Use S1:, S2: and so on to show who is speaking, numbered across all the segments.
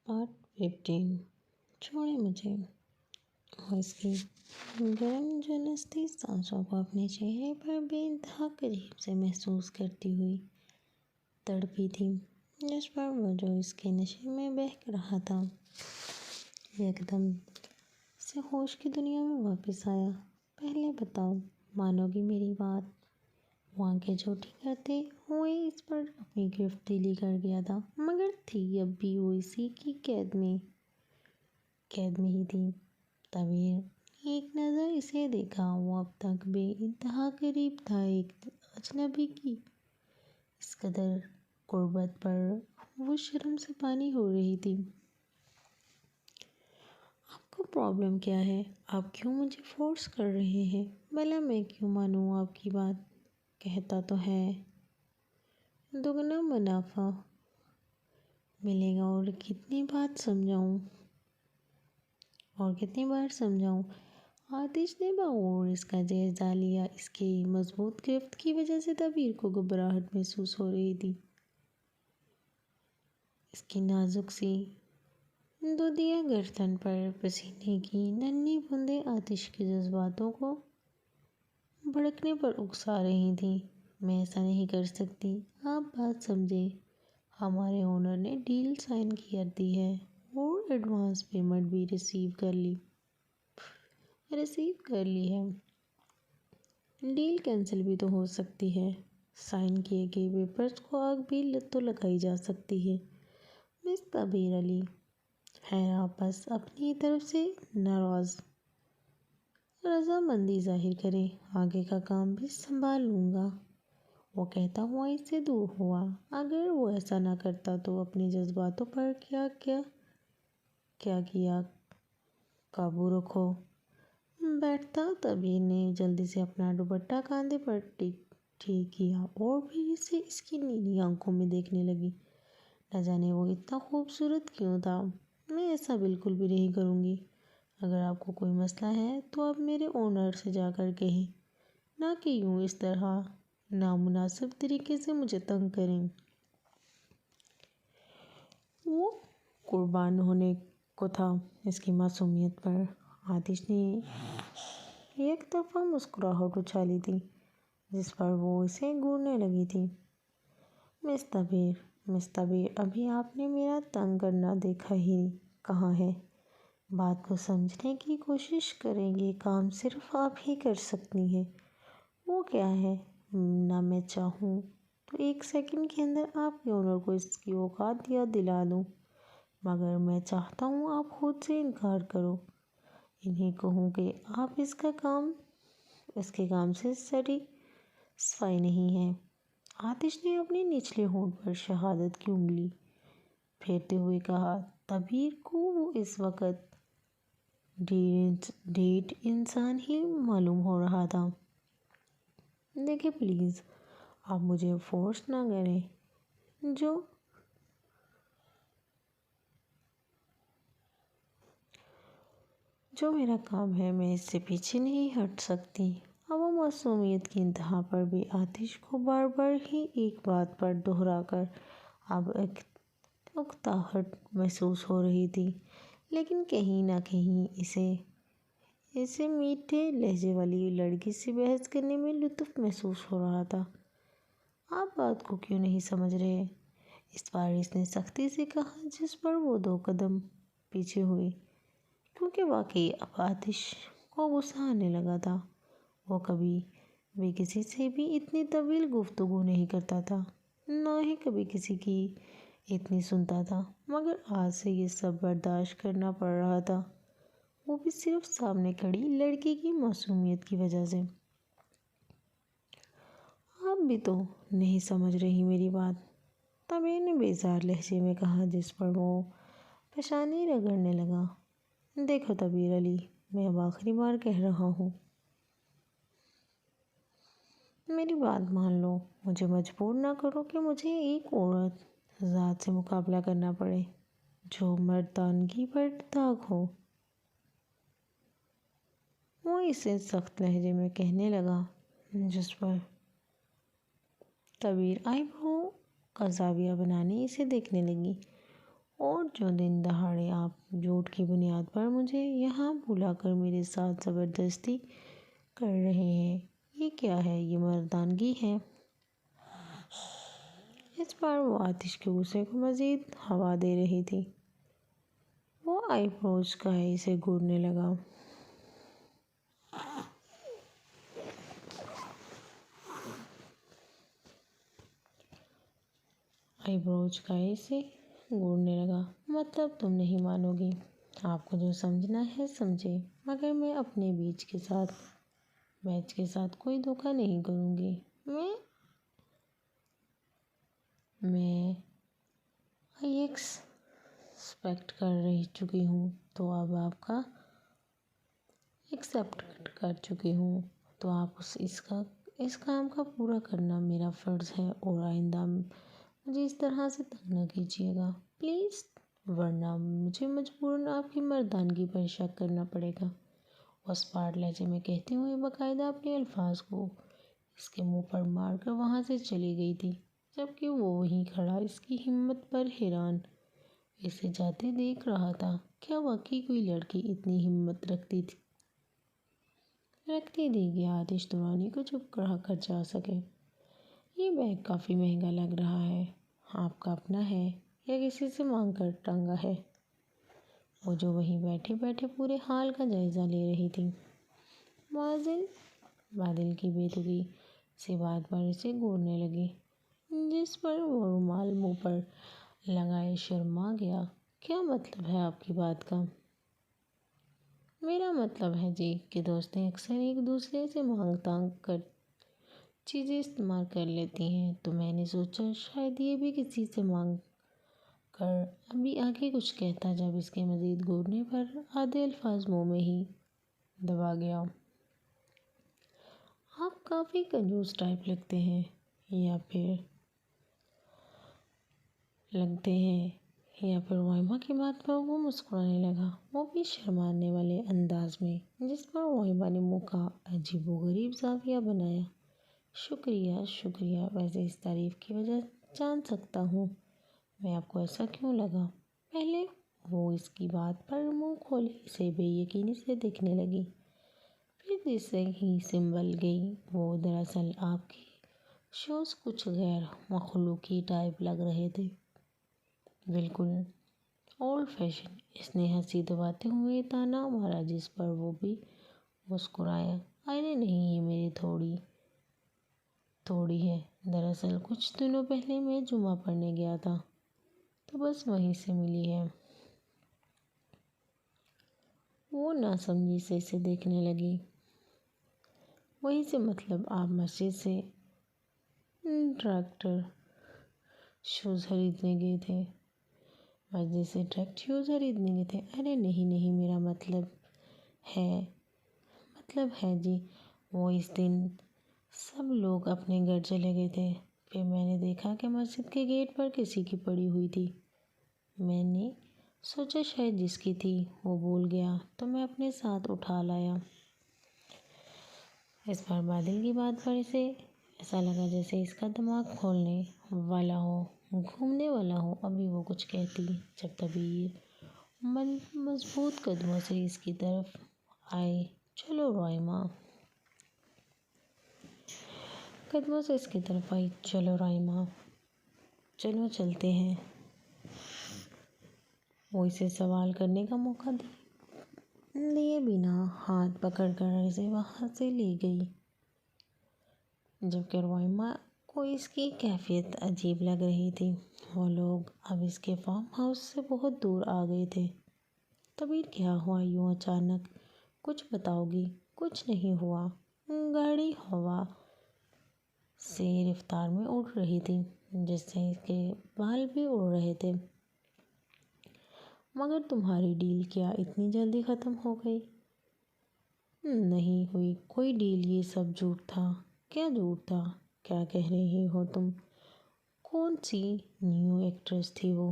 S1: Part 15 چھوڑے مجھے اور اس کی گرم جلستی سانسوں کو اپنے چہرے پر بے انتہا قریب سے محسوس کرتی ہوئی تڑپی تھی، جس پر وہ جو اس کے نشے میں بہک رہا تھا ایک دم سے ہوش کی دنیا میں واپس آیا۔ پہلے بتاؤ، مانو گی میری بات؟ وہ آنکھیں چھوٹی کرتے ہوئے اس پر اپنی گرفت ڈھیلی کر گیا تھا، مگر تھی اب بھی وہ اسی کی قید میں ہی تھی۔ طویل ایک نظر اسے دیکھا، وہ اب تک بے انتہا قریب تھا ایک اجنبی کی۔ اس قدر قربت پر وہ شرم سے پانی ہو رہی تھی۔ آپ کو پرابلم کیا ہے؟ آپ کیوں مجھے فورس کر رہے ہیں؟ بھلا میں کیوں مانوں آپ کی بات؟ کہتا تو ہے دگنا منافع ملے گا، اور کتنی بار سمجھاؤں؟ آتش نے بغور اس کا جائزہ لیا۔ اس کی مضبوط گرفت کی وجہ سے طویل کو گھبراہٹ محسوس ہو رہی تھی۔ اس کی نازک سی دودیا گردن پر پسینے کی ننھی بوندیں آتش کے جذباتوں کو بھڑکنے پر اکسا رہی تھیں۔ میں ایسا نہیں کر سکتی، آپ بات سمجھیں۔ ہمارے اونر نے ڈیل سائن کر دی ہے اور ایڈوانس پیمنٹ بھی ریسیو کر لی ہے۔ ڈیل کینسل بھی تو ہو سکتی ہے۔ سائن کیے گئے پیپرز کو آگ بھی تو لگائی جا سکتی ہے۔ مسٹر طبیر علی، خیر آپ بس اپنی طرف سے رضامندی ظاہر کریں، آگے کا کام بھی سنبھال لوں گا۔ وہ کہتا ہوا اس سے دور ہوا۔ اگر وہ ایسا نہ کرتا تو اپنے جذباتوں پر کیا قابو رکھو بیٹھتا۔ طبیر نے جلدی سے اپنا دوپٹہ کاندھے پر ٹھیک کیا اور پھر اسے اس کی نیلی آنکھوں میں دیکھنے لگی۔ نہ جانے وہ اتنا خوبصورت کیوں تھا۔ میں ایسا بالکل بھی نہیں کروں گی۔ اگر آپ کو کوئی مسئلہ ہے تو آپ میرے اونر سے جا کر کہیں، نہ کہ یوں اس طرح نامناسب طریقے سے مجھے تنگ کریں۔ وہ قربان ہونے کو تھا اس کی معصومیت پر۔ آتش نے یک دفعہ مسکراہٹ اچھالی تھی، جس پر وہ اسے گھورنے لگی تھی۔ مس طبیر، ابھی آپ نے میرا تنگ کرنا دیکھا ہی کہاں ہے۔ بات کو سمجھنے کی کوشش کریں، یہ کام صرف آپ ہی کر سکتی ہیں۔ وہ کیا ہے؟ نہ میں چاہوں تو ایک سیکنڈ کے اندر آپ کے اونر کو اس کی اوقات یاد دلا دوں، مگر میں چاہتا ہوں آپ خود سے انکار کرو۔ انہیں کہوں کہ آپ اس کے کام سے سیٹسفائی نہیں ہیں۔ آتش نے اپنے نچلے ہونٹ پر شہادت کی انگلی پھیرتے ہوئے کہا۔ طبیر کو وہ اس وقت ڈھیٹ انسان ہی معلوم ہو رہا تھا۔ دیکھیں پلیز، آپ مجھے فورس نہ کریں۔ جو میرا کام ہے میں اس سے پیچھے نہیں ہٹ سکتی۔ اب وہ معصومیت کی انتہا پر بھی آتش کو بار بار ہی ایک بات پر دہرا کر اب اکتاہٹ محسوس ہو رہی تھی، لیکن کہیں نہ کہیں اسے میٹھے لہجے والی لڑکی سے بحث کرنے میں لطف محسوس ہو رہا تھا۔ آپ بات کو کیوں نہیں سمجھ رہے؟ اس بار اس نے سختی سے کہا، جس پر وہ 2 قدم پیچھے ہوئی، کیونکہ واقعی اب آتش کو غصہ آنے لگا تھا۔ وہ کبھی بھی کسی سے بھی اتنی طویل گفتگو نہیں کرتا تھا، نہ ہی کبھی کسی کی اتنی سنتا تھا، مگر آج سے یہ سب برداشت کرنا پڑ رہا تھا، وہ بھی صرف سامنے کھڑی لڑکی کی معصومیت کی وجہ سے۔ آپ بھی تو نہیں سمجھ رہی میری بات، طبیر نے بیزار لہجے میں کہا، جس پر وہ پیشانی رگڑنے لگا۔ دیکھو طبیر علی، میں اب آخری بار کہہ رہا ہوں، میری بات مان لو۔ مجھے مجبور نہ کرو کہ مجھے ایک عورت ذات سے مقابلہ کرنا پڑے جو مردانگی پر داغ ہو۔ وہ اسے سخت لہجے میں کہنے لگا، جس پر طبیر آئی برو کا زاویہ بنانے اسے دیکھنے لگی اور جو دن دہاڑے آپ جھوٹ کی بنیاد پر مجھے یہاں بلا کر میرے ساتھ زبردستی کر رہے ہیں، یہ کیا ہے؟ یہ مردانگی ہے؟ اس بار وہ آتش کے غصے کو مزید ہوا دے رہی تھی۔ وہ آئی بروز کاہے سے گھورنے لگا۔ مطلب تم نہیں مانو گی؟ آپ کو جو سمجھنا ہے سمجھے، مگر میں اپنے بیچ کے ساتھ کوئی دھوکہ نہیں کروں گی۔ میں ایکسپیکٹ کر چکی ہوں تو آپ اس کام کا پورا کرنا میرا فرض ہے، اور آئندہ مجھے اس طرح سے تنگ نہ کیجیے گا پلیز، ورنہ مجھے مجبوراً آپ کی مردانگی پر شک کرنا پڑے گا۔ اس پہاڑ لہجے میں کہتے ہوئے باقاعدہ اپنے الفاظ کو اس کے منہ پر مار کر وہاں سے چلی گئی تھی، جبکہ وہ وہیں کھڑا اس کی ہمت پر حیران اسے جاتے دیکھ رہا تھا۔ کیا واقعی کوئی لڑکی اتنی ہمت رکھتی تھی کہ آتش درانی کو چپ کرا کر جا سکے؟ یہ بیگ کافی مہنگا لگ رہا ہے، آپ کا اپنا ہے یا کسی سے مانگ کر ٹانگا ہے؟ وہ جو وہیں بیٹھے بیٹھے پورے حال کا جائزہ لے رہی تھی۔ بادل کی بے تکی سی بات پر اسے گھورنے لگی، جس پر وہ رومال منہ پر لگائے شرما گیا۔ کیا مطلب ہے آپ کی بات کا؟ میرا مطلب ہے جی کہ دوستیں اکثر ایک دوسرے سے مانگ تانگ کر چیزیں استعمال کر لیتی ہیں، تو میں نے سوچا شاید یہ بھی کسی سے مانگ کر ابھی آگے کچھ کہتا، جب اس کے مزید گھورنے پر آدھے الفاظ منہ میں ہی دبا گیا۔ آپ کافی کنجوس ٹائپ لگتے ہیں، یا پھر وائما کی بات پر وہ مسکرانے لگا، وہ بھی شرمانے والے انداز میں، جس پر وائما نے منہ کا عجیب و غریب زاویہ بنایا۔ شکریہ، ویسے اس تعریف کی وجہ جان سکتا ہوں میں آپ کو ایسا کیوں لگا؟ پہلے وہ اس کی بات پر منہ کھولے اسے بے یقینی سے دیکھنے لگی، پھر جیسے ہی سنبھل گئی، وہ دراصل آپ کے شوز کچھ غیر مخلوقی ٹائپ لگ رہے تھے، بالکل اولڈ فیشن۔ اس نے ہنسی دباتے ہوئے تانا مارا، جس پر وہ بھی مسکرایا۔ ارے نہیں، یہ میری تھوڑی ہے، دراصل کچھ دنوں پہلے میں جمعہ پڑھنے گیا تھا تو بس وہیں سے ملی ہے۔ وہ ناسمجھی سے اسے دیکھنے لگی۔ وہیں سے مطلب آپ مسجد سے ڈائریکٹ شوز خریدنے گئے تھے؟ ارے نہیں، میرا مطلب ہے جی، وہ اس دن سب لوگ اپنے گھر چلے گئے تھے، پھر میں نے دیکھا کہ مسجد کے گیٹ پر کسی کی پڑی ہوئی تھی، میں نے سوچا شاید جس کی تھی وہ بھول گیا تو میں اپنے ساتھ اٹھا لایا۔ اس بار بادل کی بات پر اسے ایسا لگا جیسے اس کا دماغ کھولنے والا ہو، گھومنے والا ہو۔ ابھی وہ کچھ کہتی جب تبھی یہ مضبوط قدموں سے اس کی طرف آئے۔ چلو رائما، چلو چلتے ہیں۔ وہ اسے سوال کرنے کا موقع دیے بنا ہاتھ پکڑ کر اسے وہاں سے لے گئی، جبکہ رائما کو اس کی کیفیت عجیب لگ رہی تھی۔ وہ لوگ اب اس کے فارم ہاؤس سے بہت دور آ گئے تھے۔ کبیر، کیا ہوا یوں اچانک؟ کچھ بتاؤ گی؟ کچھ نہیں ہوا، گاڑی ہوا سے رفتار میں اڑ رہی تھی، جس سے اس کے بال بھی اڑ رہے تھے۔ مگر تمہاری ڈیل کیا اتنی جلدی ختم ہو گئی؟ نہیں ہوئی کوئی ڈیل، یہ سب جھوٹ تھا۔ کیا جھوٹ تھا؟ کیا کہہ رہی ہو تم؟ کون سی نیو ایکٹریس تھی وہ؟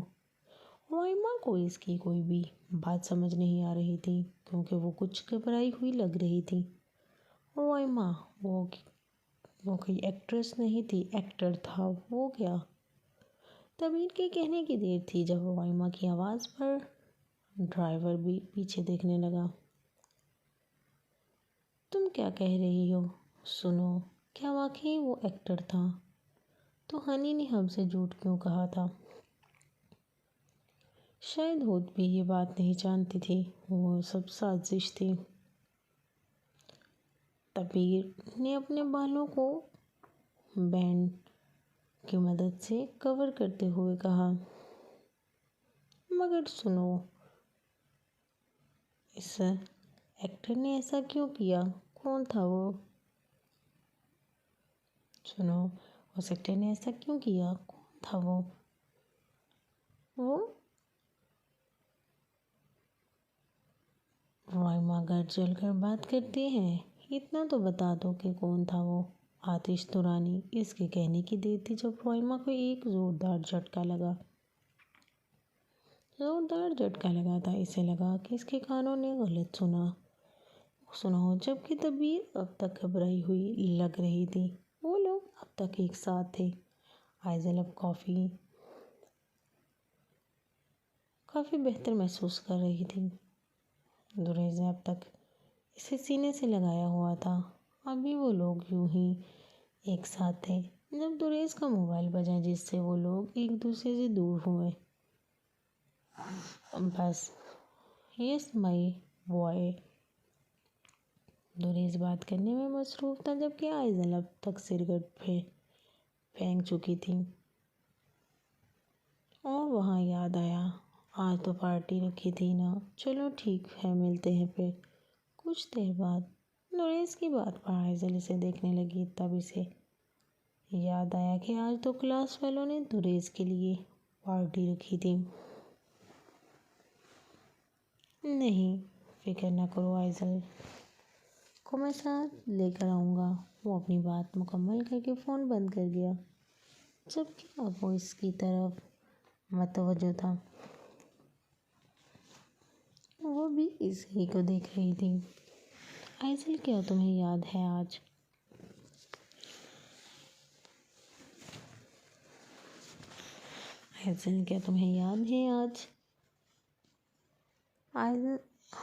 S1: رائما کو اس کی کوئی بھی بات سمجھ نہیں آ رہی تھی، کیونکہ وہ کچھ گھبرائی ہوئی لگ رہی تھی۔ رائما، وہ کوئی ایکٹریس نہیں تھی، ایکٹر تھا۔ وہ کیا؟ تبیر کے کہنے کی دیر تھی جب وائمہ کی آواز پر ڈرائیور بھی پیچھے دیکھنے لگا۔ تم کیا کہہ رہی ہو؟ سنو، کیا واقعی وہ ایکٹر تھا؟ تو ہنی نے ہم سے جھوٹ کیوں کہا تھا؟ شاید خود بھی یہ بات نہیں جانتی تھی، وہ سب سازش تھی۔ تبیر نے اپنے بالوں کو بینڈ کی مدد سے کور کرتے ہوئے کہا، مگر سنو، اس ایکٹر نے ایسا کیوں کیا؟ کون تھا وہ؟ سنو، اس ایکٹر نے ایسا کیوں کیا؟ کون تھا وہ؟ وائمہ گھر چل کر بات کرتے ہیں، اتنا تو بتا دو کہ کون تھا وہ؟ آتش تورانی۔ اس کے کہنے کی دیر تھی جب وائمہ کو ایک زوردار جھٹکا لگا۔ زوردار جھٹکا لگا تھا، اسے لگا کہ اس کے کانوں نے غلط سنا ہو، جبکہ تبیر اب تک گھبرائی ہوئی لگ رہی تھی۔ وہ لوگ اب تک ایک ساتھ تھے۔ آئزل اب کافی بہتر محسوس کر رہی تھی۔ دریز نے اب تک اسے سینے سے لگایا ہوا تھا، ابھی وہ لوگ یوں ہی ایک ساتھ تھے جب دریز کا موبائل بجا، جس سے وہ لوگ ایک دوسرے سے دور ہوئے۔ بس، یس مائی بوائے۔ دریز بات کرنے میں مصروف تھا، جبکہ آئزل اب تک سرگرٹ پھینک چکی تھی۔ اور وہاں یاد آیا، آج تو پارٹی رکھی تھی نا، چلو ٹھیک ہے، ملتے ہیں پھر۔ کچھ دیر بعد دریز کی بات پر آئزل اسے دیکھنے لگی، تب اسے یاد آیا کہ آج تو کلاس والوں نے دریز کے لیے پارٹی رکھی تھی۔ نہیں، فکر نہ کرو، آئزل کو میں ساتھ لے کر آؤں گا۔ وہ اپنی بات مکمل کر کے فون بند کر گیا، جبکہ اب وہ اس کی طرف متوجہ تھا۔ وہ بھی اسی کو دیکھ رہی تھی۔ آئزل، کیا تمہیں یاد ہے آج؟ آئزل، کیا تمہیں یاد ہے آج؟ آئزل،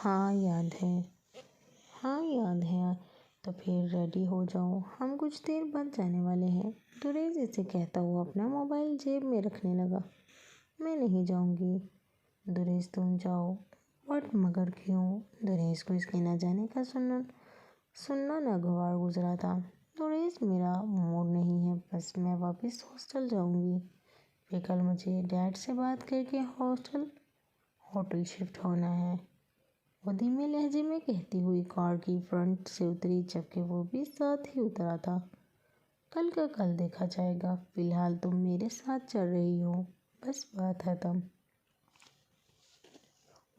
S1: ہاں یاد ہے۔ ہاں یاد ہے، تو پھر ریڈی ہو جاؤ، ہم کچھ دیر بعد جانے والے ہیں۔ دریز اسے کہتا ہوا اپنا موبائل جیب میں رکھنے لگا۔ میں نہیں جاؤں گی۔ دریز، تم جاؤ۔ بٹ مگر کیوں؟ دریز کو اس کے نہ جانے کا سننا ناگوار گزرا تھا۔ دریز، میرا موڈ نہیں ہے، بس میں واپس ہاسٹل جاؤں گی۔ پھر کل مجھے ڈیڈ سے بات کر کے ہوٹل شفٹ ہونا ہے، وہ دھیمے لہجے میں کہتی ہوئی کار کی فرنٹ سے اتری، جبکہ وہ بھی ساتھ ہی اترا تھا۔ کل کا کل دیکھا جائے گا، فی الحال تم میرے ساتھ چل رہی ہو، بس بات ختم۔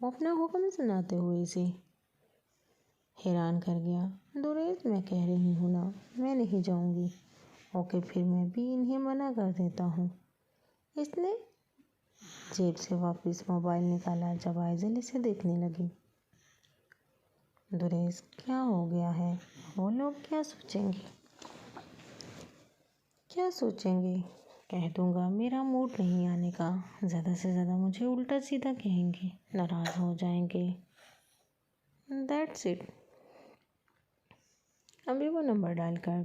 S1: وہ اپنا حکم سناتے ہوئے اسے حیران کر گیا۔ دریز، میں کہہ رہی ہوں نا، میں نہیں جاؤں گی۔ اوکے، پھر میں بھی انہیں منع کر دیتا ہوں۔ اس نے جیب سے واپس موبائل نکالا جب آئزل اسے دیکھنے لگی۔ دریز، کیا ہو گیا ہے؟ وہ لوگ کیا سوچیں گے؟ کیا سوچیں گے؟ کہہ دوں گا میرا موڈ نہیں آنے کا، زیادہ سے زیادہ مجھے الٹا سیدھا کہیں گے، ناراض ہو جائیں گے۔ That's it. ابھی وہ نمبر ڈائل کر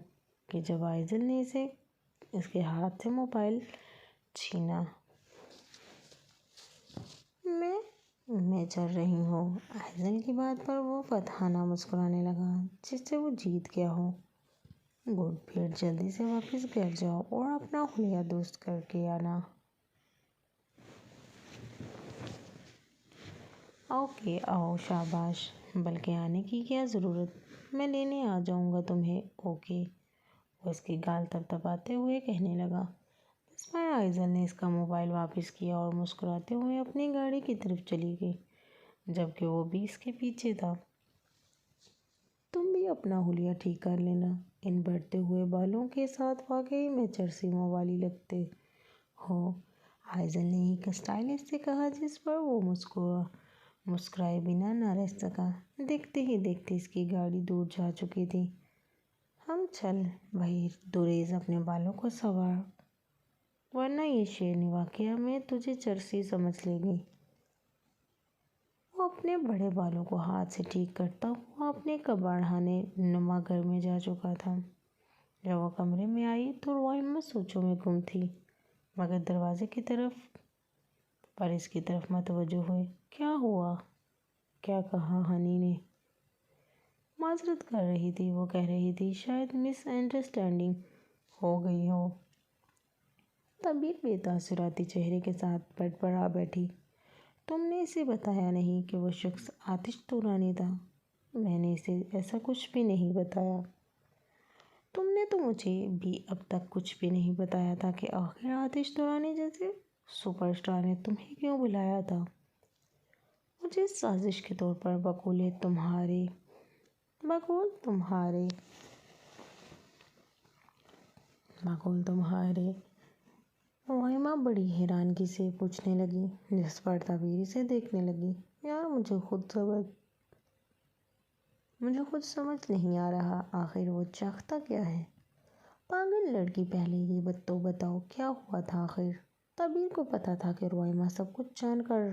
S1: کہ جب آئزل نے اس کے ہاتھ سے موبائل چھینا۔ میں چل رہی ہوں۔ آئزل کی بات پر وہ فاتحانہ مسکرانے لگا، جس سے وہ جیت گیا ہو۔ گڈ، پھر جلدی سے واپس گھر جاؤ اور اپنا حلیہ درست کر کے آنا۔ اوکے، آؤ، شاباش۔ بلکہ آنے کی کیا ضرورت، میں لینے آ جاؤں گا تمہیں۔ اوکے، وہ اس کی گال تھپتھپاتے ہوئے کہنے لگا۔ اس پر آئزل نے اس کا موبائل واپس کیا اور مسکراتے ہوئے اپنی گاڑی کی طرف چلی گئی، جبکہ وہ بھی اس کے پیچھے تھا۔ تم بھی اپنا حلیہ ٹھیک کر لینا، ان بڑھتے ہوئے بالوں کے ساتھ واقعی میں چرسیوں والی لگتے ہو، آئزل نے ایک اسٹائلش سے کہا، جس پر وہ مسکرائے بنا نہ رہ سکا۔ دیکھتے ہی دیکھتے اس کی گاڑی دور جا چکی تھی۔ ہم چل بھائی۔ دریز اپنے بالوں کو ورنہ یہ شیرنی واقعہ میں تجھے چرسی سمجھ لے گی۔ وہ اپنے بڑے بالوں کو ہاتھ سے ٹھیک کرتا ہوا اپنے کباڑخانے نما گھر میں جا چکا تھا۔ جب وہ کمرے میں آئی تو روائمہ سوچوں میں گم تھی، مگر دروازے کی طرف پر اس کی طرف متوجہ ہوئی۔ کیا ہوا؟ کیا کہا ہنی نے؟ معذرت کر رہی تھی، وہ کہہ رہی تھی شاید مس انڈرسٹینڈنگ ہو گئی ہو۔ طبیعت بے تاثراتی چہرے کے ساتھ بیڈ پر آ بیٹھی۔ تم نے اسے بتایا نہیں کہ وہ شخص آتش تورانی تھا؟ میں نے اسے ایسا کچھ بھی نہیں بتایا۔ تم نے تو مجھے بھی اب تک کچھ بھی نہیں بتایا تھا کہ آخر آتش تورانی جیسے سپر اسٹار نے تمہیں کیوں بلایا تھا؟ مجھے سازش کے طور پر بقول تمہارے روائمہ بڑی حیرانگی سے پوچھنے لگی، جس پر طبیر اسے دیکھنے لگی۔ یار مجھے خود سمجھ نہیں آ رہا، آخر وہ چاہتا کیا ہے؟ پاگل لڑکی، پہلے یہ تو بتاؤ کیا ہوا تھا آخر؟ طبیر کو پتہ تھا کہ روائمہ سب کچھ جان کر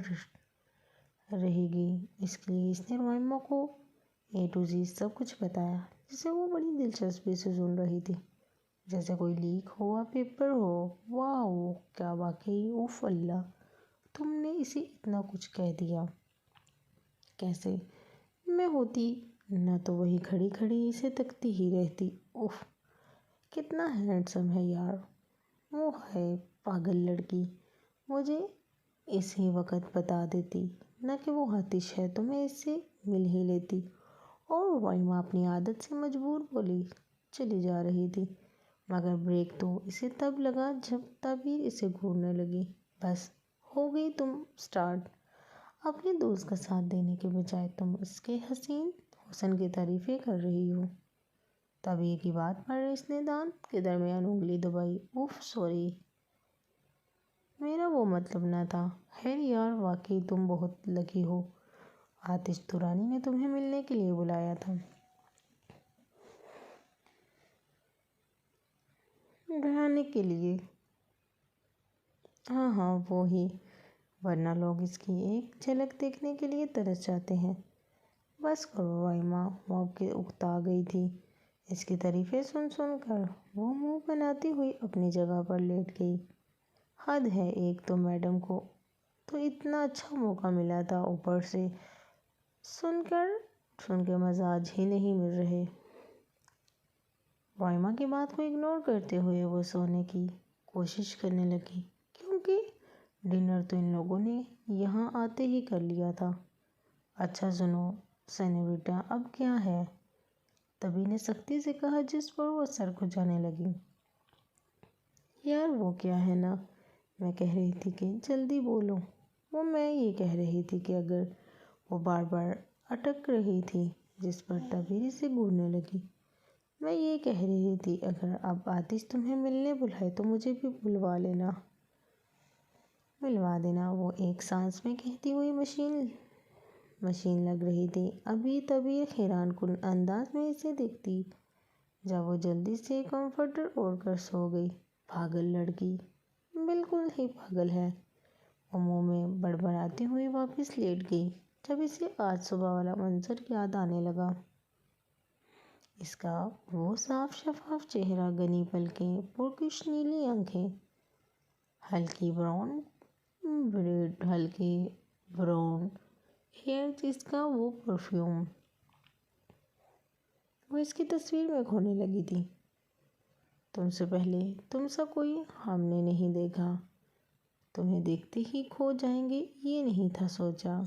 S1: رہے گی، اس لیے اس نے روائمہ کو A to Z سب کچھ بتایا، جسے وہ بڑی دلچسپی سے سن رہی تھی، جیسے کوئی لیک ہوا پیپر ہو۔ واو، کیا واقعی؟ اوف اللہ، تم نے اسے اتنا کچھ کہہ دیا؟ کیسے؟ میں ہوتی نہ تو وہی کھڑی کھڑی اسے تکتی ہی رہتی۔ اوف، کتنا ہینڈسم ہے یار۔ وہ ہے پاگل لڑکی، مجھے اسی وقت بتا دیتی نہ کہ وہ آتش ہے تو میں اس سے مل ہی لیتی۔ اور روائمہ اپنی عادت سے مجبور بولی چلی جا رہی تھی، مگر بریک تو اسے تب لگا جب طبیر اسے گھورنے لگی۔ بس ہو گئی تم اسٹارٹ، اپنے دوست کا ساتھ دینے کے بجائے تم اس کے حسین حسن کی تعریفیں کر رہی ہو۔ طبیر کی بات پر اس نے دانت کے درمیان انگلی دبائی۔ اوف سوری، میرا وہ مطلب نہ تھا۔ خیر یار، واقعی تم بہت لکی ہو، آتش تورانی نے تمہیں ملنے کے لیے بلایا تھا۔ ڈرانے کے لیے؟ ہاں وہی، ورنہ لوگ اس کی ایک جھلک دیکھنے کے لیے ترس جاتے ہیں۔ بس کرو روائمہ، وہ اب کے اکتا گئی تھی اس کی تعریفیں سن سن کر۔ وہ منہ بناتی ہوئی اپنی جگہ پر لیٹ گئی۔ حد ہے، ایک تو میڈم کو تو اتنا اچھا موقع ملا تھا، اوپر سے سن کے مزاج ہی نہیں مل رہے۔ روائمہ کی بات کو اگنور کرتے ہوئے وہ سونے کی کوشش کرنے لگی، کیونکہ ڈنر تو ان لوگوں نے یہاں آتے ہی کر لیا تھا۔ اچھا سنو سینیوریٹا، اب کیا ہے؟ طبیر نے سختی سے کہا، جس پر وہ سر کھجانے لگی۔ یار وہ کیا ہے نا، میں کہہ رہی تھی کہ جلدی بولو۔ وہ میں یہ کہہ رہی تھی کہ اگر وہ بار بار اٹک رہی تھی، جس پر طبیر اسے گھورنے لگی۔ میں یہ کہہ رہی تھی اگر اب آتش تمہیں ملنے بلائے تو مجھے بھی ملوا دینا، وہ ایک سانس میں کہتی ہوئی مشین لگ رہی تھی۔ ابھی طبیر حیران کن انداز میں اسے دیکھتی جب وہ جلدی سے کمفرٹر اوڑھ کر سو گئی۔ پاگل لڑکی، بالکل ہی پاگل ہے۔ وہ منہ میں بڑبڑاتی ہوئی واپس لیٹ گئی جب اسے آج صبح والا منظر یاد آنے لگا۔ اس کا وہ صاف شفاف چہرہ، گھنی پلکیں، پرکش نیلی آنکھیں، ہلکی براؤن ہیئر، اس کا وہ پرفیوم۔ وہ اس کی تصویر میں کھونے لگی تھی۔ تم سے پہلے تم سا کوئی ہم نے نہیں دیکھا، تمہیں دیکھتے ہی کھو جائیں گے یہ نہیں تھا سوچا۔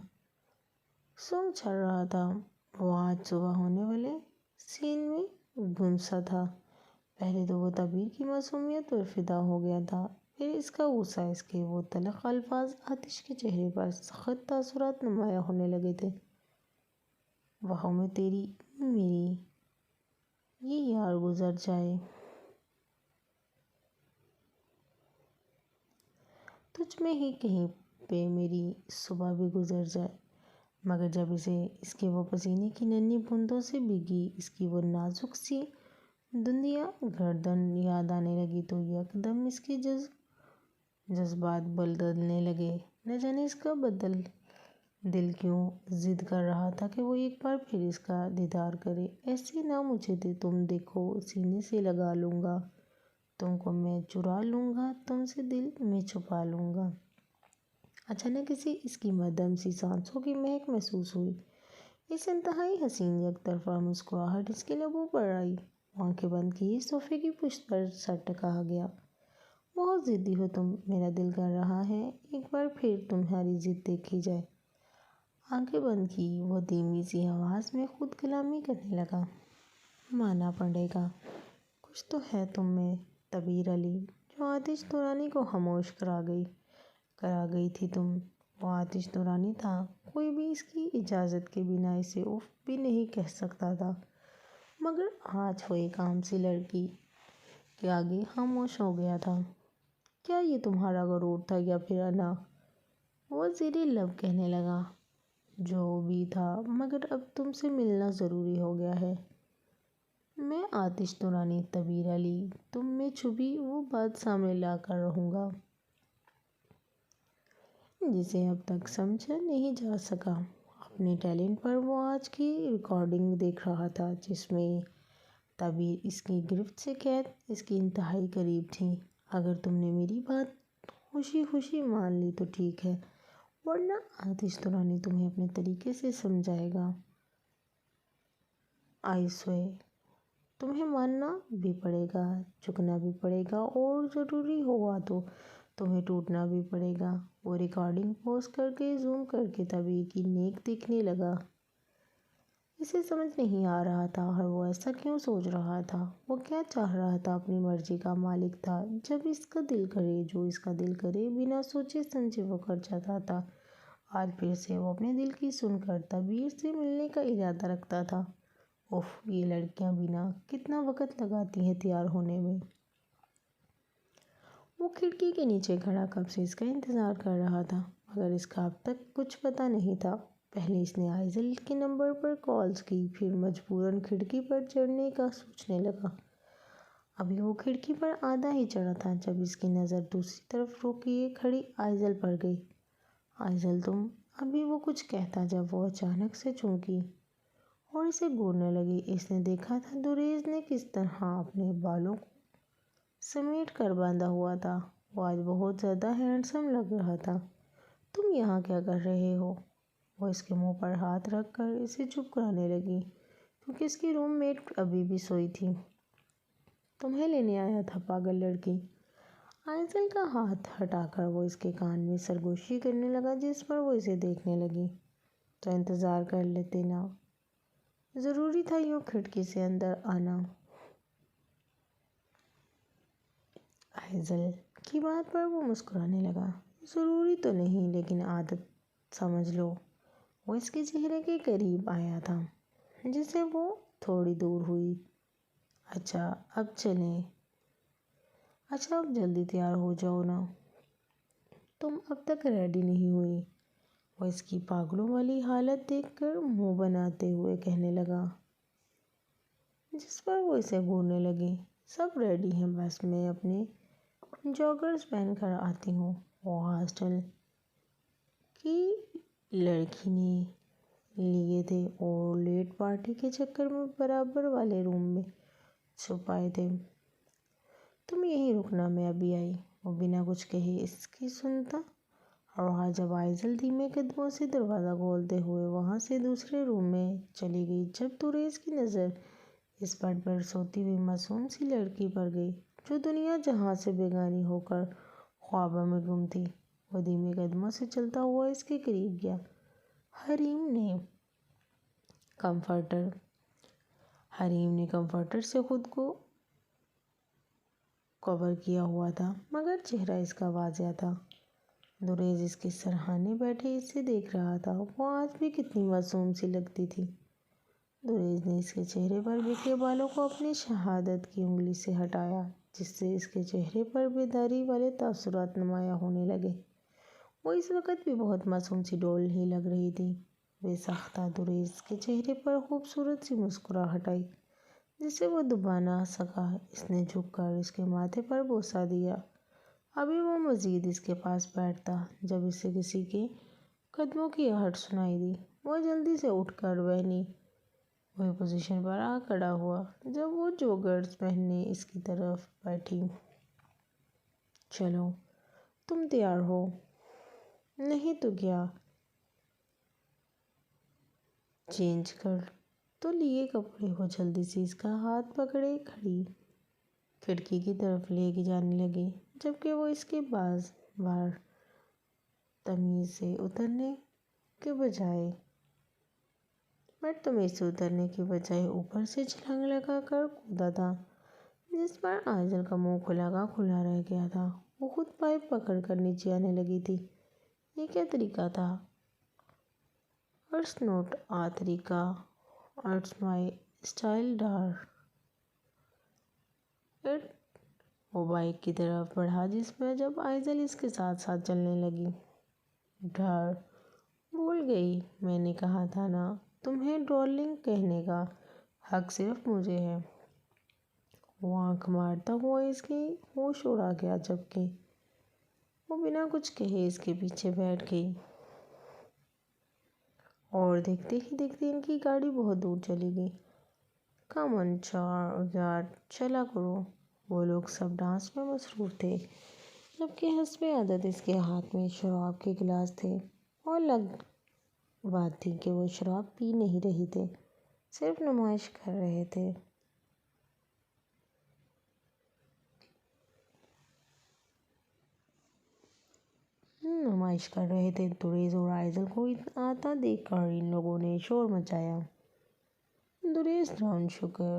S1: سوچ رہا تھا وہ آج صبح ہونے والے سین میں گم سا تھا۔ پہلے تو وہ طبیر کی معصومیت پر فدا ہو گیا تھا، پھر اس کا غصہ، اس کے وہ تلخ الفاظ، آتش کے چہرے پر سخت تاثرات نمایاں ہونے لگے تھے۔ واہ میں تیری میری یہ یار گزر جائے، تجھ میں ہی کہیں پہ میری صبح بھی گزر جائے۔ مگر جب اس کے وہ پسینے کی ننھی بوندوں سے بھیگی اس کی وہ نازک سی دھندیا گردن یاد آنے لگی تو یک دم اس کے جذب جذبات بدلنے لگے۔ نہ جانے اس کا دل کیوں ضد کر رہا تھا کہ وہ ایک بار پھر اس کا دیدار کرے۔ ایسے نہ مجھے تم دیکھو، سینے سے لگا لوں گا، تم کو میں چرا لوں گا، تم سے دل میں چھپا لوں گا۔ اچانک اسے اس کی مدھم سی سانسوں کی مہک محسوس ہوئی۔ اس انتہائی حسین یک طرفہ مسکراہٹ اس کے لبوں پر آئی۔ وہ آنکھیں بند کیے صوفے کی پشت پر سر ٹکا گیا۔ بہت ضدی ہو تم، میرا دل کر رہا ہے ایک بار پھر تمہاری ضد دیکھی جائے۔ آنکھیں بند کی وہ دھیمی سی آواز میں خود کلامی کرنے لگا۔ ماننا پڑے گا، کچھ تو ہے تم میں طبیر علی، جو آتش نورانی کو خاموش کرا گئی تھی تم۔ وہ آتش نورانی تھا، کوئی بھی اس کی اجازت کے بنا اسے اف بھی نہیں کہہ سکتا تھا، مگر آج وہ ایک عام سی لڑکی کے آگے خاموش ہو گیا تھا۔ کیا یہ تمہارا غرور تھا یا پھر انا؟ وہ زیر لب کہنے لگا۔ جو بھی تھا، مگر اب تم سے ملنا ضروری ہو گیا ہے۔ میں آتش نورانی طبیر علی، تم میں چھپی وہ بات سامنے لا کر رہوں گا جسے اب تک سمجھا نہیں جا سکا۔ اپنے ٹیلنٹ پر وہ آج کی ریکارڈنگ دیکھ رہا تھا، جس میں تعبیر اس کی گرفت سے قید اس کی انتہائی قریب تھی۔ اگر تم نے میری بات خوشی خوشی مان لی تو ٹھیک ہے، ورنہ آتش نورانی تمہیں اپنے طریقے سے سمجھائے گا۔ آئی سوے، تمہیں ماننا بھی پڑے گا، جھکنا بھی پڑے گا، اور ضروری ہوا تو تمہیں ٹوٹنا بھی پڑے گا۔ وہ ریکارڈنگ پوز کر کے زوم کر کے تعبیر کی نیک دیکھنے لگا۔ اسے سمجھ نہیں آ رہا تھا اور وہ ایسا کیوں سوچ رہا تھا۔ وہ کیا چاہ رہا تھا؟ اپنی مرضی کا مالک تھا، جب اس کا دل کرے جو اس کا دل کرے، بنا سوچے سمجھے وہ کر جاتا تھا۔ آج پھر سے وہ اپنے دل کی سن کر تعبیر سے ملنے کا ارادہ رکھتا تھا۔ اف، یہ لڑکیاں بنا کتنا وقت لگاتی ہیں تیار ہونے میں۔ وہ کھڑکی کے نیچے کھڑا کب سے اس کا انتظار کر رہا تھا، مگر اس کا اب تک کچھ پتہ نہیں تھا۔ پہلے اس نے آئزل کے نمبر پر کالز کی، پھر مجبوراً کھڑکی پر چڑھنے کا سوچنے لگا۔ ابھی وہ کھڑکی پر آدھا ہی چڑھا تھا جب اس کی نظر دوسری طرف روکیے کھڑی آئزل پر گئی۔ آئزل تم، ابھی وہ کچھ کہتا جب وہ اچانک سے چونکی اور اسے گھورنے لگی۔ اس نے دیکھا تھا دریز نے کس طرح اپنے بالوں کو سمیٹ کر باندھا ہوا تھا۔ وہ آج بہت زیادہ ہینڈسم لگ رہا تھا۔ تم یہاں کیا کر رہے ہو؟ وہ اس کے منہ پر ہاتھ رکھ کر اسے چپ کرانے لگی، کیونکہ اس کی روم میٹ ابھی بھی سوئی تھی۔ تمہیں لینے آیا تھا پاگل لڑکی۔ آئزل کا ہاتھ ہٹا کر وہ اس کے کان میں سرگوشی کرنے لگا، جس پر وہ اسے دیکھنے لگی۔ تو انتظار کر لیتے نا، ضروری تھا یوں کھڑکی سے اندر آنا؟ آئزل کی بات پر وہ مسکرانے لگا۔ ضروری تو نہیں، لیکن عادت سمجھ لو۔ وہ اس کے چہرے کے قریب آیا تھا، جس سے وہ تھوڑی دور ہوئی۔ اچھا اب چلیں۔ اچھا اب جلدی تیار ہو جاؤ نا، تم اب تک ریڈی نہیں ہوئی۔ وہ اس کی پاگلوں والی حالت دیکھ کر منہ بناتے ہوئے کہنے لگا، جس پر وہ اسے گھورنے لگی۔ سب ریڈی ہیں، بس میں اپنے جاگرز پہن کر آتی ہوں۔ وہ ہاسٹل کی لڑکی نے لیے تھے اور لیٹ پارٹی کے چکر میں برابر والے روم میں چھپائے تھے۔ تم یہیں رکنا، میں ابھی آئی۔ وہ بنا کچھ کہے اس کی سنتا رہا جب آئزل دھیمے قدموں سے دروازہ کھولتے ہوئے وہاں سے دوسرے روم میں چلی گئی۔ جب دریز کی نظر اس بیڈ پر سوتی ہوئی معصوم سی لڑکی پر گئی، جو دنیا جہاں سے بیگانی ہو کر خوابوں میں گم تھی، وہ دھیمے قدموں سے چلتا ہوا اس کے قریب گیا۔ حریم نے کمفرٹر سے خود کو کور کیا ہوا تھا، مگر چہرہ اس کا واضح تھا۔ دریز اس کے سرہانے بیٹھے اسے دیکھ رہا تھا۔ وہ آج بھی کتنی معصوم سی لگتی تھی۔ دریز نے اس کے چہرے پر بکھرے بالوں کو اپنی شہادت کی انگلی سے ہٹایا، جس سے اس کے چہرے پر بیداری والے تاثرات نمایاں ہونے لگے۔ وہ اس وقت بھی بہت معصوم سی ڈول ہی لگ رہی تھی۔ بے ساختہ دریز کے چہرے پر خوبصورت سی مسکراہٹ آئی، جسے وہ دبا نہ سکا۔ اس نے جھک کر اس کے ماتھے پر بوسہ دیا۔ ابھی وہ مزید اس کے پاس بیٹھتا جب اسے کسی کے قدموں کی آہٹ سنائی دی۔ وہ جلدی سے اٹھ کر وہی پوزیشن پر آ کھڑا ہوا جب وہ جوگرز پہننے اس کی طرف بیٹھی۔ چلو، تم تیار ہو؟ نہیں تو کیا، چینج کر تو لیے کپڑے۔ وہ جلدی سے اس کا ہاتھ پکڑے کھڑی کھڑکی کی طرف لے جانے لگی جبکہ وہ اس کے بعض بار تمیز سے اترنے کے بجائے اوپر سے چھلانگ لگا کر کودا تھا، جس پر آئزل کا منہ کھلا کا کھلا رہ گیا تھا۔ وہ خود پائپ پکڑ کر نیچے آنے لگی تھی۔ یہ کیا طریقہ تھا؟ اٹس ناٹ آ طریقہ، it's my style dare it. وہ بائیک کی طرف بڑھا جس پر جب آئزل اس کے ساتھ ساتھ چلنے لگی۔ ڈار، بھول گئی، میں نے کہا تھا نا، تمہیں ڈارلنگ کہنے کا حق صرف مجھے ہے۔ وہ آنکھ مارتا ہوا اس کی ہوش اڑا گیا جبکہ وہ بنا کچھ کہے اس کے پیچھے بیٹھ گئی۔ اور دیکھتے ہی دیکھتے ان کی گاڑی بہت دور چلی گئی۔ کم آن یار، چلا کرو۔ وہ لوگ سب ڈانس میں مصروف تھے جبکہ حسب عادت اس کے ہاتھ میں شراب کے گلاس تھے۔ اور الگ بات تھی کہ وہ شراب پی نہیں رہے تھے، صرف نمائش کر رہے تھے۔ دوریز اور آئزل کو آتا دیکھ کر ان لوگوں نے شور مچایا۔ دوریز براؤن شکر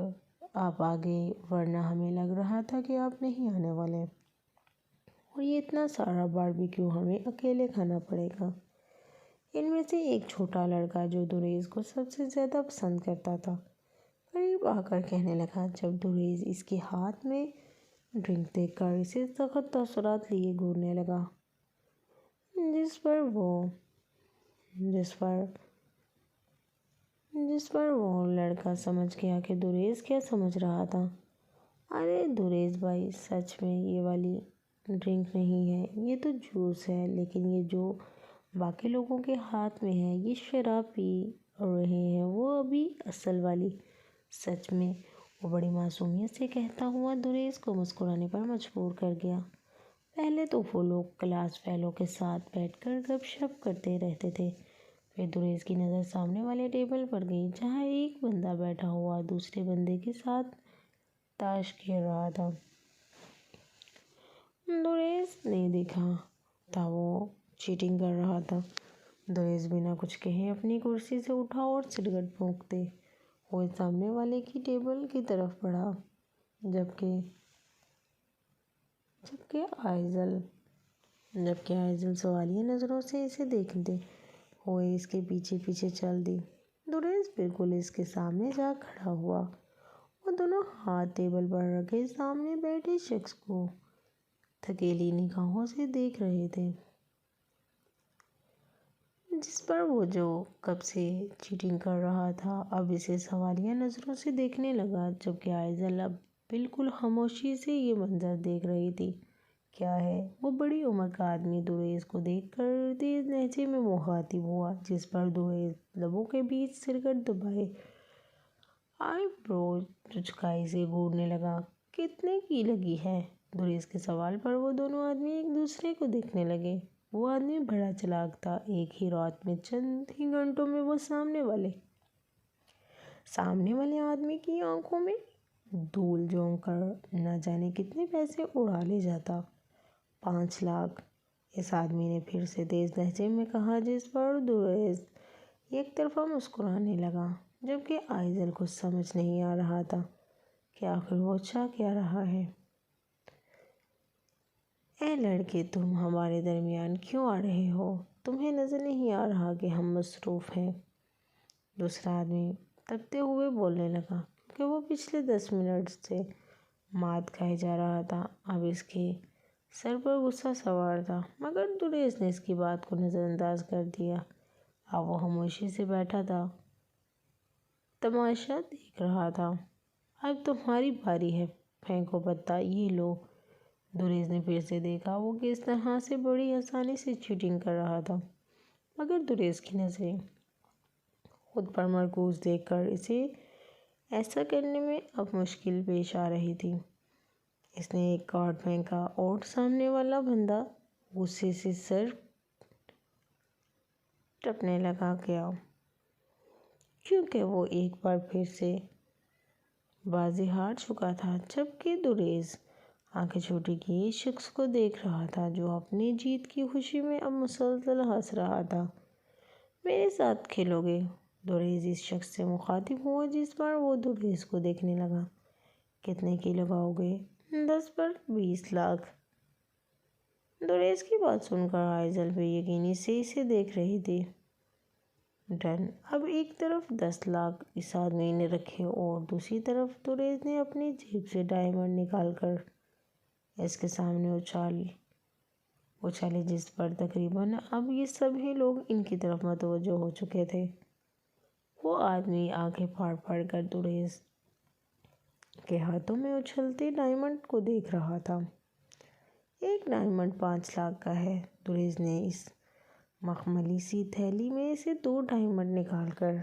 S1: آپ آ گئے، ورنہ ہمیں لگ رہا تھا کہ آپ نہیں آنے والے، اور یہ اتنا سارا باربیکیو ہمیں اکیلے کھانا پڑے گا۔ ان میں سے ایک چھوٹا لڑکا جو دوریز کو سب سے زیادہ پسند کرتا تھا قریب آ کر کہنے لگا جب دوریز اس کے ہاتھ میں ڈرنک دیکھ کر اسے سخت تاثرات لیے گھورنے لگا، جس پر وہ لڑکا سمجھ گیا کہ دوریز کیا سمجھ رہا تھا۔ ارے دوریز بھائی، سچ میں یہ والی ڈرنک نہیں ہے، یہ تو جوس ہے، لیکن یہ جو باقی لوگوں کے ہاتھ میں ہے یہ شراب پی رہے ہیں، وہ ابھی اصل والی۔ سچ میں، وہ بڑی معصومیت سے کہتا ہوا دوریز کو مسکرانے پر مجبور کر گیا۔ پہلے تو وہ لوگ کلاس فیلو کے ساتھ بیٹھ کر گپ شپ کرتے رہتے تھے، پھر دوریز کی نظر سامنے والے ٹیبل پر گئی جہاں ایک بندہ بیٹھا ہوا دوسرے بندے کے ساتھ تاش کھیل رہا تھا۔ دوریز نے دیکھا تھا وہ چیٹنگ کر رہا تھا۔ دوریز بنا کچھ کہے اپنی کرسی سے اٹھا اور سگریٹ پھونکتے ہوئے سامنے والے کی ٹیبل کی طرف بڑھا جبکہ آئزل سوالیہ نظروں سے اسے دیکھتے ہوئے اس کے پیچھے پیچھے چل دی۔ دوریز بالکل اس کے سامنے جا کھڑا ہوا۔ وہ دونوں ہاتھ ٹیبل پر رکھے سامنے بیٹھے شخص کو تھکیلی نگاہوں سے دیکھ رہے تھے، جس پر وہ جو کب سے چیٹنگ کر رہا تھا اب اسے سوالیہ نظروں سے دیکھنے لگا جبکہ آئزل اب بالکل خاموشی سے یہ منظر دیکھ رہی تھی۔ کیا ہے؟ وہ بڑی عمر کا آدمی دوریز کو دیکھ کر تیز لہجے میں مخاطب ہوا، جس پر دوریز لبوں کے بیچ سگریٹ دبائے آئی برو چچکائی سے گھورنے لگا۔ کتنے کی لگی ہے؟ دوریز کے سوال پر وہ دونوں آدمی ایک دوسرے کو دیکھنے لگے۔ وہ آدمی بڑا چالاک تھا، ایک ہی رات میں چند ہی گھنٹوں میں وہ سامنے والے آدمی کی آنکھوں میں دھول جھونک کر نہ جانے کتنے پیسے اڑا لے جاتا۔ 5 لاکھ، اس آدمی نے پھر سے تیز لہجے میں کہا، جس پر دوریز یک طرفہ مسکرانے لگا جبکہ آئزل کو سمجھ نہیں آ رہا تھا کہ آخر وہ چاہ کیا رہا ہے۔ اے لڑکے، تم ہمارے درمیان کیوں آ رہے ہو؟ تمہیں نظر نہیں آ رہا کہ ہم مصروف ہیں؟ دوسرا آدمی تپتے ہوئے بولنے لگا کیونکہ وہ پچھلے 10 منٹ سے ماد کھائے جا رہا تھا۔ اب اس کے سر پر غصہ سوار تھا، مگر دوریز نے اس کی بات کو نظر انداز کر دیا۔ اب وہ خاموشی سے بیٹھا تھا، تماشا دیکھ رہا تھا۔ اب تمہاری باری ہے، پھینکو پتہ، یہ لو۔ دوریز نے پھر سے دیکھا وہ کس طرح سے بڑی آسانی سے چیٹنگ کر رہا تھا، مگر دوریز کی نظریں خود پر مرکوز دیکھ کر اسے ایسا کرنے میں اب مشکل پیش آ رہی تھی۔ اس نے ایک کارڈ پھینکا اور سامنے والا بندہ غصے سے سر ٹپنے لگا گیا، کیونکہ وہ ایک بار پھر سے بازی ہار چکا تھا، جبکہ دوریز آنکھیں چھوٹی کیے اس شخص کو دیکھ رہا تھا جو اپنی جیت کی خوشی میں اب مسلسل ہنس رہا تھا۔ میرے ساتھ کھیلو گے؟ دوریز اس شخص سے مخاطب ہوا جس پر وہ دوریز کو دیکھنے لگا۔ کتنے کی لگاؤ گے؟ 10 پر 20 لاکھ۔ دوریز کی بات سن کر آئزل بے یقینی سے اسے دیکھ رہی تھی۔ ڈن۔ اب ایک طرف 10 لاکھ اس آدمی نے رکھے اور دوسری طرف دوریز نے اپنی جیب سے ڈائمنڈ نکال کر اس کے سامنے اچھالے، جس پر تقریباً اب یہ سبھی لوگ ان کی طرف متوجہ ہو چکے تھے۔ وہ آدمی آنکھیں پھاڑ پھاڑ کر دوریز کے ہاتھوں میں اچھلتے ڈائمنڈ کو دیکھ رہا تھا۔ ایک ڈائمنڈ 5 لاکھ کا ہے۔ دوریز نے اس مخملی سی تھیلی میں سے 2 ڈائمنڈ نکال کر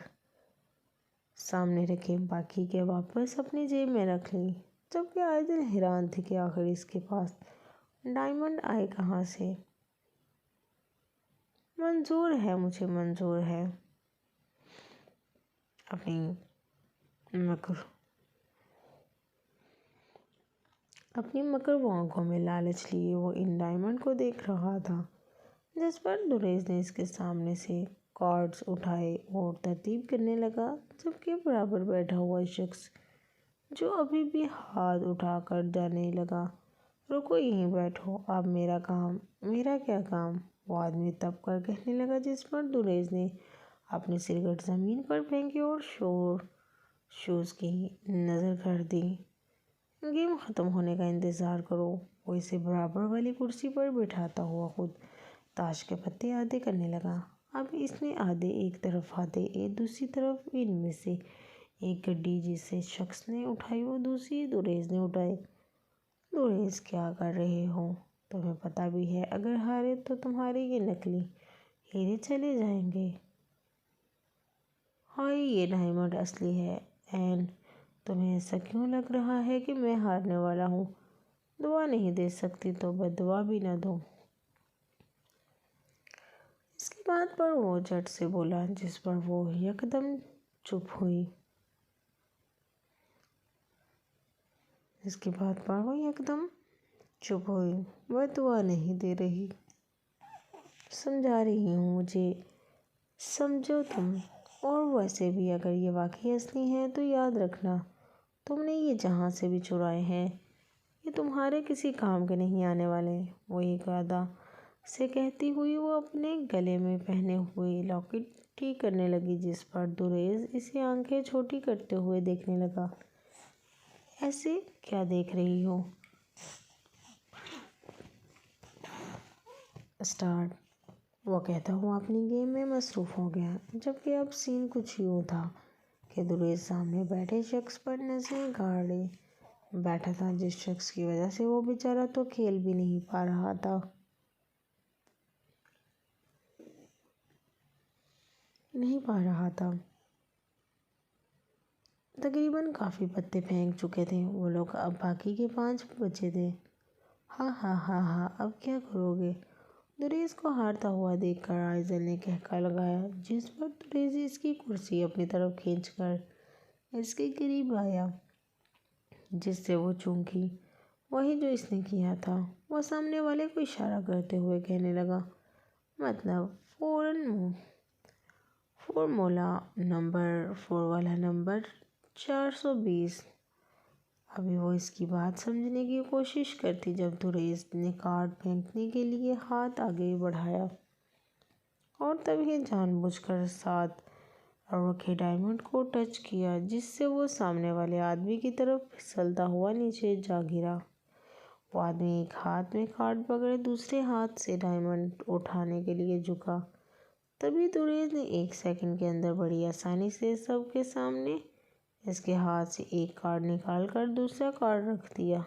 S1: سامنے رکھے، باقی کے واپس اپنی جیب میں رکھ لی، جبکہ آئزل حیران تھی کہ آخر اس کے پاس ڈائمنڈ آئے کہاں سے۔ منظور ہے، مجھے منظور ہے۔ اپنی مکر آنکھوں میں لالچ لیے وہ ان ڈائمنڈ کو دیکھ رہا تھا، جس پر دوریز نے اس کے سامنے سے کارڈز اٹھائے اور ترتیب کرنے لگا، جبکہ برابر بیٹھا ہوا شخص جو ابھی بھی ہاتھ اٹھا کر جانے لگا، رکو یہیں بیٹھو، اب میرا کام۔ میرا کیا کام؟ وہ آدمی تپ کر کہنے لگا، جس پر دوریز نے اپنی سگریٹ زمین پر پھینکی اور شوز کی نظر کر دی۔ گیم ختم ہونے کا انتظار کرو۔ وہ اسے برابر والی کرسی پر بٹھاتا ہوا خود تاش کے پتے آدھے کرنے لگا۔ اب اس نے آدھے ایک طرف، آدھے دوسری طرف، ان میں سے ایک گڈی جسے شخص نے اٹھائی اور دوسری دوریز نے اٹھائی۔ دوریز کیا کر رہے ہو؟ تمہیں پتہ بھی ہے اگر ہارے تو تمہارے یہ نکلی ہیرے چلے جائیں گے۔ ہائے، یہ ڈائمنڈ اصلی ہے۔ این، تمہیں ایسا کیوں لگ رہا ہے کہ میں ہارنے والا ہوں؟ دعا نہیں دے سکتی تو بد دعا بھی نہ دو۔ اس کی بات پر وہ جھٹ سے بولا، جس پر وہ یکدم چپ ہوئی۔ بد دعا نہیں دے رہی، سمجھا رہی ہوں، مجھے سمجھو تم۔ اور ویسے بھی اگر یہ واقعی اصلی ہیں تو یاد رکھنا، تم نے یہ جہاں سے بھی چرائے ہیں، یہ تمہارے کسی کام کے نہیں آنے والے۔ وہ ایک ادا سے کہتی ہوئی وہ اپنے گلے میں پہنے ہوئے لاکٹ ٹھیک کرنے لگی، جس پر دوریز اسے آنکھیں چھوٹی کرتے ہوئے دیکھنے لگا۔ ایسے کیا دیکھ رہی ہو؟ اسٹارٹ۔ وہ کہتا ہوا اپنی گیم میں مصروف ہو گیا، جبکہ اب سین کچھ یوں تھا کہ دوریز سامنے بیٹھے شخص پر نظریں گاڑے بیٹھا تھا، جس شخص کی وجہ سے وہ بیچارہ تو کھیل بھی نہیں پا رہا تھا۔ تقریباً کافی پتے پھینک چکے تھے وہ لوگ، اب باقی کے 5 بچے تھے۔ ہاں ہاں ہاں ہاں، اب کیا کرو گے؟ دوریز کو ہارتا ہوا دیکھ کر آئزل نے کہکا لگایا، جس پر دوریز اس کی کرسی اپنی طرف کھینچ کر اس کے قریب آیا، جس سے وہ چونکی، وہی جو اس نے کیا تھا۔ وہ سامنے والے کو اشارہ کرتے ہوئے کہنے لگا، مطلب 4 والا نمبر 420۔ ابھی وہ اس کی بات سمجھنے کی کوشش کرتی جب دوریز نے کارڈ پھینکنے کے لیے ہاتھ آگے بڑھایا اور تبھی جان بوجھ کر ساتھ رکھے ڈائمنڈ کو ٹچ کیا، جس سے وہ سامنے والے آدمی کی طرف پھسلتا ہوا نیچے جا گرا۔ وہ آدمی ایک ہاتھ میں کارڈ پکڑے دوسرے ہاتھ سے ڈائمنڈ اٹھانے کے لیے جھکا، تبھی دوریز نے 1 سیکنڈ کے اندر بڑی آسانی سے سب کے سامنے اس کے ہاتھ سے ایک کارڈ نکال کر دوسرا کارڈ رکھ دیا۔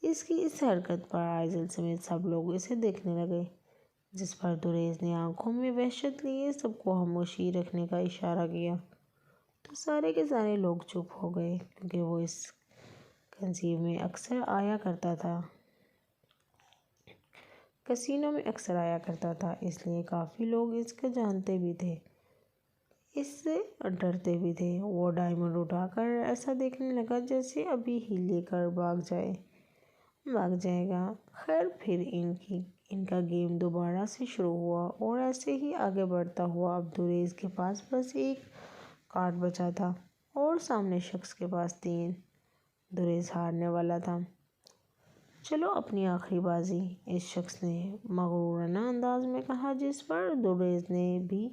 S1: اس کی اس حرکت پر آئزل سمیت سب لوگ اسے دیکھنے لگے، جس پر دریز نے آنکھوں میں وحشت لیے سب کو خاموشی رکھنے کا اشارہ کیا تو سارے کے سارے لوگ چپ ہو گئے، کیونکہ وہ اس کنسیو میں اکثر آیا کرتا تھا کسینوں میں اکثر آیا کرتا تھا، اس لیے کافی لوگ اس کو جانتے بھی تھے، اس سے ڈرتے بھی تھے۔ وہ ڈائمنڈ اٹھا کر ایسا دیکھنے لگا جیسے ابھی ہی لے کر بھاگ جائے گا۔ خیر پھر ان کا گیم دوبارہ سے شروع ہوا اور ایسے ہی آگے بڑھتا ہوا۔ اب دریز کے پاس بس ایک کارڈ بچا تھا اور سامنے شخص کے پاس 3۔ دریز ہارنے والا تھا۔ چلو اپنی آخری بازی، اس شخص نے مغرورانہ انداز میں کہا، جس پر دریز نے بھی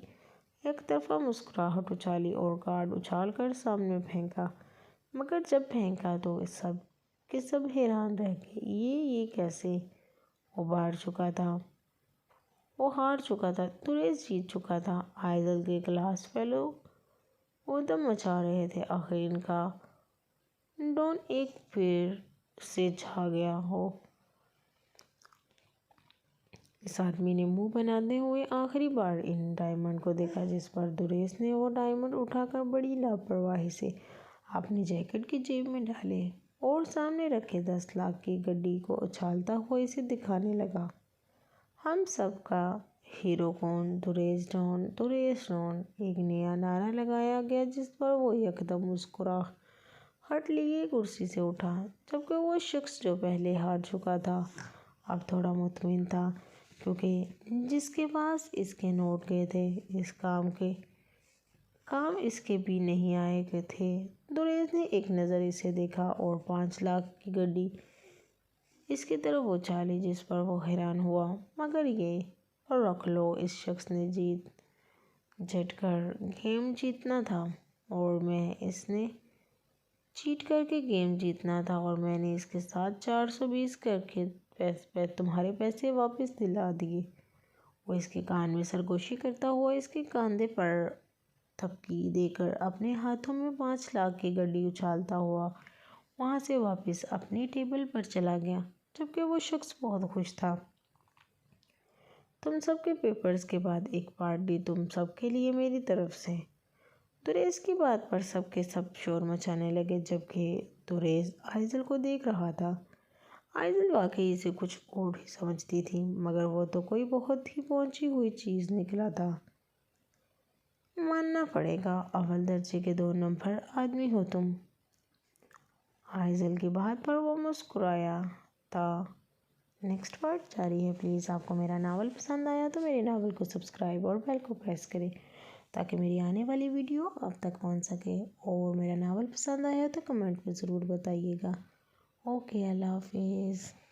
S1: ایک طرفہ مسکراہٹ اچھالی اور کارڈ اچھال کر سامنے پھینکا، مگر جب پھینکا تو سب کے سب حیران رہ گئے۔ یہ کیسے؟ وہ ہار چکا تھا، دریز جیت چکا تھا۔ آئزل کے کلاس فیلو ادھم مچا رہے تھے، آخر ان کا ڈون ایک پھر سے چھا گیا ہو۔ اس آدمی نے منہ بناتے ہوئے آخری بار ان ڈائمنڈ کو دیکھا، جس پر دریز نے وہ ڈائمنڈ اٹھا کر بڑی لاپرواہی سے اپنی جیکٹ کی جیب میں ڈالے اور سامنے رکھے 10 لاکھ کی گڈی کو اچھالتا ہوا اسے دکھانے لگا۔ ہم سب کا ہیرو کون؟ دریز ڈون! ایک نیا نعرہ لگایا گیا، جس پر وہ یکدم مسکراہٹ لیے کرسی سے اٹھا، جبکہ وہ شخص جو پہلے ہار چکا تھا اب تھوڑا مطمئن تھا، کیونکہ جس کے پاس اس کے نوٹ گئے تھے اس کام اس کے بھی نہیں آئے تھے۔ دریز نے ایک نظر اسے دیکھا اور 5 لاکھ کی گڈی اس کی طرف اچھالی، جس پر وہ حیران ہوا۔ مگر یہ رکھ لو، اس شخص نے جیت کر گیم جیتنا تھا اور میں نے اس کے ساتھ 420 کر کے تمہارے پیسے واپس دلا دیے۔ وہ اس کے کان میں سرگوشی کرتا ہوا اس کے کاندھے پر تھپکی دے کر اپنے ہاتھوں میں 5 لاکھ کی گڈی اچھالتا ہوا وہاں سے واپس اپنی ٹیبل پر چلا گیا، جبکہ وہ شخص بہت خوش تھا۔ تم سب کے پیپرز کے بعد ایک پارٹی تم سب کے لیے میری طرف سے۔ دریز کی بات پر سب کے سب شور مچانے لگے، جبکہ دریز آئزل کو دیکھ رہا تھا۔ آئزل واقعی اسے کچھ اور ہی سمجھتی تھی، مگر وہ تو کوئی بہت ہی پہنچی ہوئی چیز نکلا تھا۔ ماننا پڑے گا، اول درجے کے 2 نمبر آدمی ہو تم۔ آئزل کی بات پر وہ مسکرایا تھا۔ نیکسٹ پارٹ جاری ہے۔ پلیز آپ کو میرا ناول پسند آیا تو میرے ناول کو سبسکرائب اور بیل کو پریس کریں تاکہ میری آنے والی ویڈیو آپ تک پہنچ سکے، اور میرا ناول پسند آیا تو کمنٹ میں ضرور بتائیے گا۔ اوکے، اللہ حافظ۔